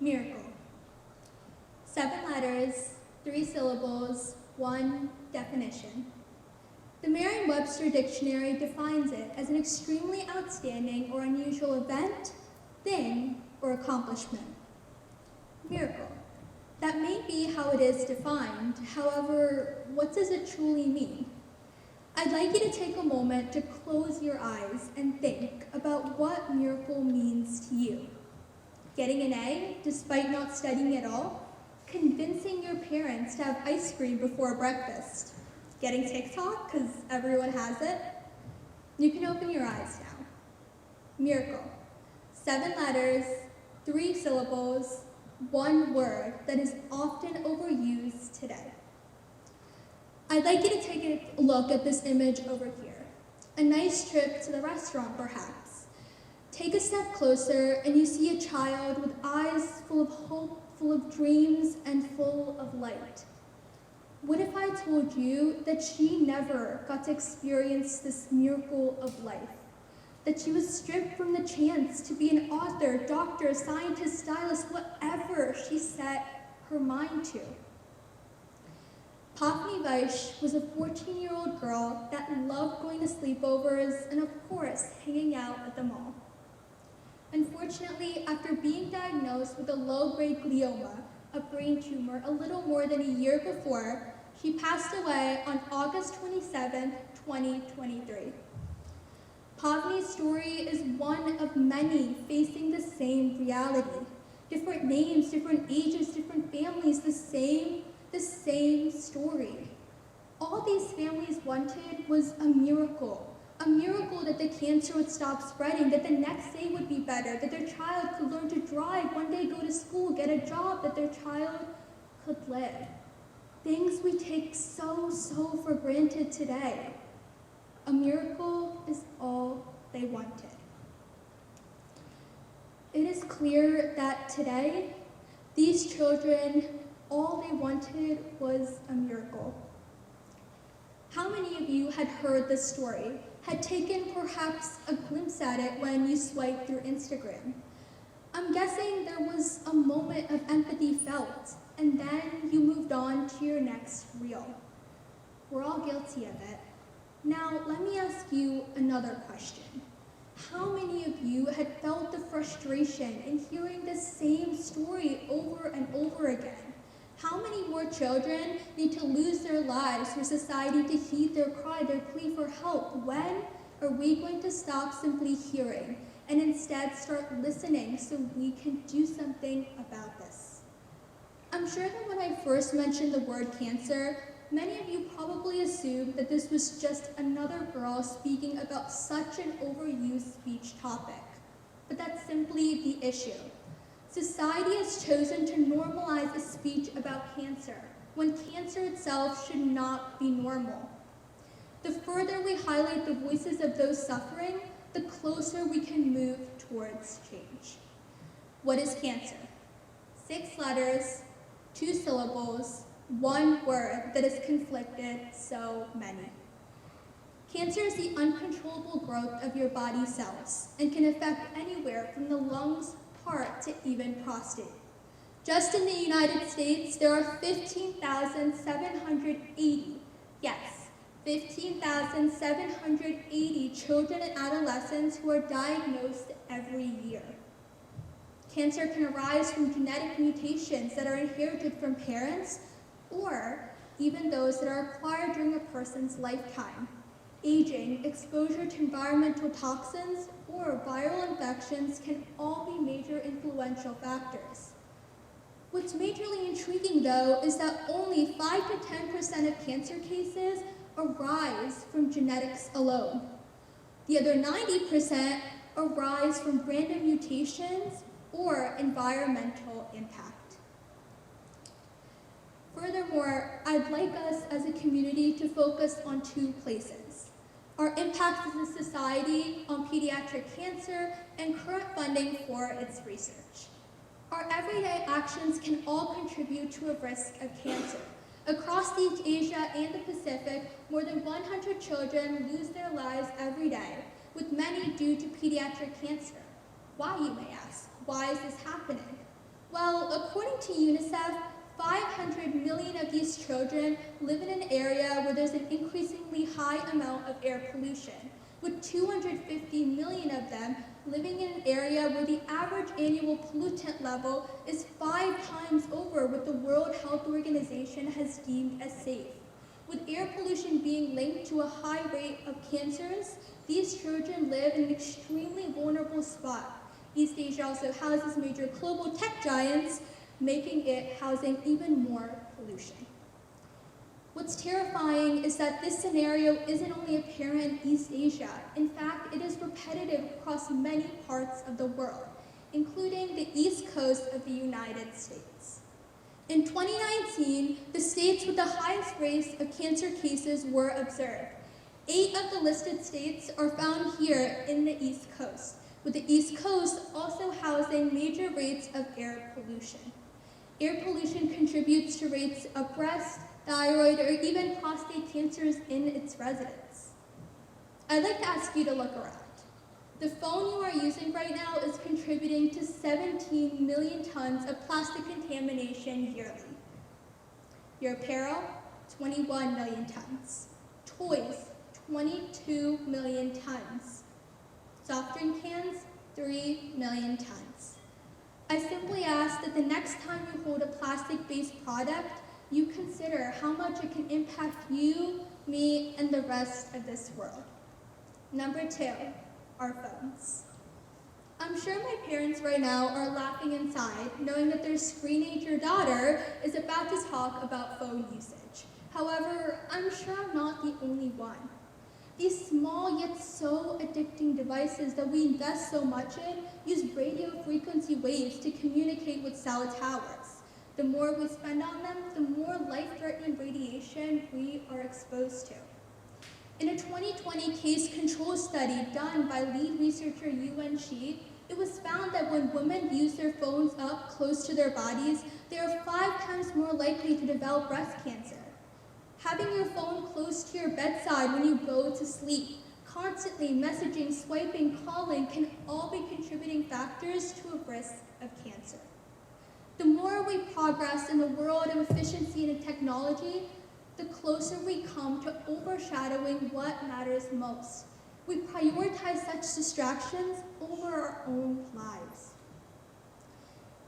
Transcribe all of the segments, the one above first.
Miracle. 7 letters, 3 syllables, 1 definition. The Merriam-Webster Dictionary defines it as an extremely outstanding or unusual event, thing, or accomplishment. Miracle. That may be how it is defined. However, what does it truly mean? I'd like you to take a moment to close your eyes and think about what miracle means to you. Getting an A despite not studying at all? Convincing your parents to have ice cream before breakfast? Getting TikTok because everyone has it? You can open your eyes now. Miracle. 7 letters, 3 syllables, 1 word that is often overused today. I'd like you to take a look at this image over here. A nice trip to the restaurant, perhaps. Take a step closer and you see a child with eyes full of hope, full of dreams, and full of light. What if I told you that she never got to experience this miracle of life? That she was stripped from the chance to be an author, doctor, scientist, stylist, whatever she set her mind to. Pavni Vaish was a 14-year-old girl that loved going to sleepovers and, of course, hanging out at the mall. Unfortunately, after being diagnosed with a low-grade glioma, a brain tumor, a little more than a year before, she passed away on August 27, 2023. Pavni's story is one of many facing the same reality. Different names, different ages, different families, the same story. All these families wanted was a miracle that the cancer would stop spreading, that the next day would be better, that their child could learn to drive, one day go to school, get a job, that their child could live. Things we take so for granted today. A miracle is all they wanted. It is clear that today, these children, all they wanted was a miracle. How many of you had heard this story, had taken perhaps a glimpse at it when you swiped through Instagram? I'm guessing there was a moment of empathy felt, and then you moved on to your next reel. We're all guilty of it. Now, let me ask you another question. How many of you had felt the frustration in hearing the same story over and over again? How many more children need to lose their lives for society to heed their cry, their plea for help? When are we going to stop simply hearing and instead start listening so we can do something about this? I'm sure that when I first mentioned the word cancer, many of you probably assumed that this was just another girl speaking about such an overused speech topic. But that's simply the issue. Society has chosen to normalize a speech about cancer, when cancer itself should not be normal. The further we highlight the voices of those suffering, the closer we can move towards change. What is cancer? 6 letters, 2 syllables, 1 word that has conflicted so many. Cancer is the uncontrollable growth of your body cells and can affect anywhere from the lungs, heart, to even prostate. Just in the United States, there are 15,780, yes, 15,780 children and adolescents who are diagnosed every year. Cancer can arise from genetic mutations that are inherited from parents or even those that are acquired during a person's lifetime. Aging, exposure to environmental toxins, or viral infections can all be major influential factors. What's majorly intriguing, though, is that only 5 to 10% of cancer cases arise from genetics alone. The other 90% arise from random mutations or environmental impact. Furthermore, I'd like us as a community to focus on 2 places: our impact as a society on pediatric cancer and current funding for its research. Our everyday actions can all contribute to a risk of cancer. Across East Asia and the Pacific, more than 100 children lose their lives every day, with many due to pediatric cancer. Why, you may ask? Why is this happening? Well, according to UNICEF, 500 million of these children live in an area where there's an increasingly high amount of air pollution, with 250 million of them living in an area where the average annual pollutant level is 5 times over what the World Health Organization has deemed as safe. With air pollution being linked to a high rate of cancers, these children live in an extremely vulnerable spot. East Asia also houses major global tech giants, making it housing even more pollution. What's terrifying is that this scenario isn't only apparent in East Asia. In fact, it is repetitive across many parts of the world, including the East Coast of the United States. In 2019, the states with the highest rates of cancer cases were observed. 8 of the listed states are found here in the East Coast, with the East Coast also housing major rates of air pollution. Air pollution contributes to rates of breast, thyroid, or even prostate cancers in its residents. I'd like to ask you to look around. The phone you are using right now is contributing to 17 million tons of plastic contamination yearly. Your apparel, 21 million tons. Toys, 22 million tons. Soft drink cans, 3 million tons. I simply ask that the next time you hold a plastic-based product, you consider how much it can impact you, me, and the rest of this world. Number 2, our phones. I'm sure my parents right now are laughing inside, knowing that their screenager daughter is about to talk about phone usage. However, I'm sure I'm not the only one. These small yet so addicting devices that we invest so much in use radio frequency waves to communicate with cell towers. The more we spend on them, the more life-threatening radiation we are exposed to. In a 2020 case control study done by lead researcher Yuan Shi, it was found that when women use their phones up close to their bodies, they are 5 times more likely to develop breast cancer. Having your phone close to your bedside when you go to sleep, constantly messaging, swiping, calling can all be contributing factors to a risk of cancer. The more we progress in the world of efficiency and technology, the closer we come to overshadowing what matters most. We prioritize such distractions over our own lives.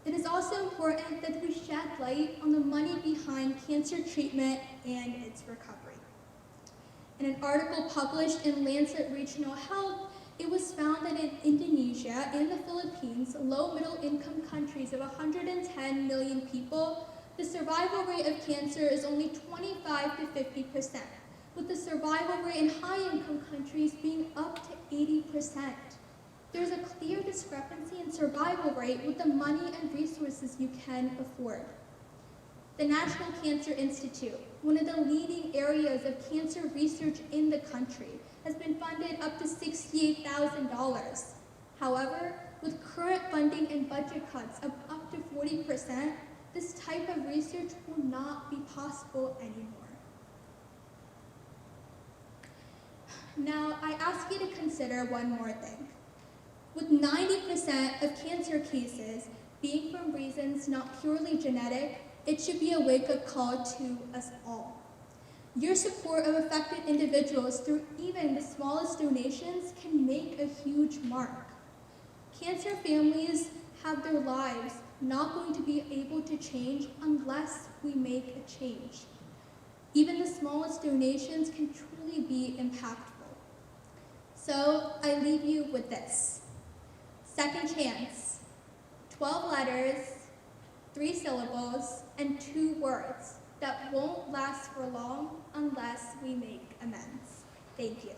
It is also important that we shed light on the money behind cancer treatment and its recovery. In an article published in Lancet Regional Health, it was found that in Indonesia and the Philippines, low middle income countries of 110 million people, the survival rate of cancer is only 25 to 50%, with the survival rate in high income countries being up to 80%. There's a clear discrepancy in survival rate with the money and resources you can afford. The National Cancer Institute, one of the leading areas of cancer research in the country, has been funded up to $68,000. However, with current funding and budget cuts of up to 40%, this type of research will not be possible anymore. Now, I ask you to consider one more thing. With 90% of cancer cases being from reasons not purely genetic, it should be a wake-up call to us all. Your support of affected individuals through even the smallest donations can make a huge mark. Cancer families have their lives not going to be able to change unless we make a change. Even the smallest donations can truly be impactful. So I leave you with this. Second chance, 12 letters, 3 syllables, and 2 words that won't last for long unless we make amends. Thank you.